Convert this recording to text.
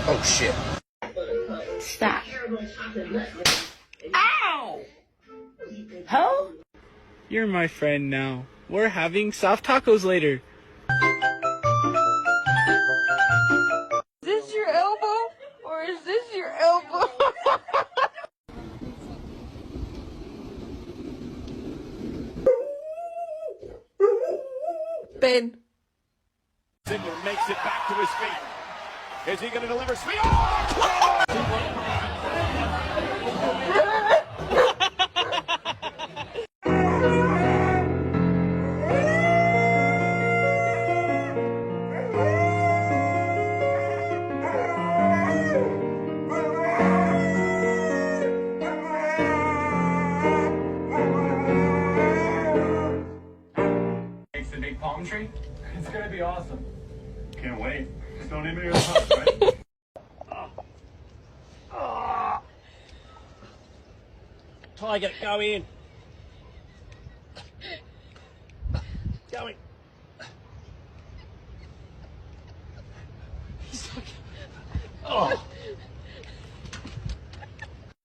Oh shit. Stop. Ow! Ho? You're my friend now. We're having soft tacos later. Is this your elbow? Or is this your elbow? Ben. Ziggler makes it back to his feet. Is he going to deliver speed? Oh! Makes the big palm tree. It's gonna be awesome. Can't wait. Just don't even hear the hook, right? Tiger, go in. Going. Oh.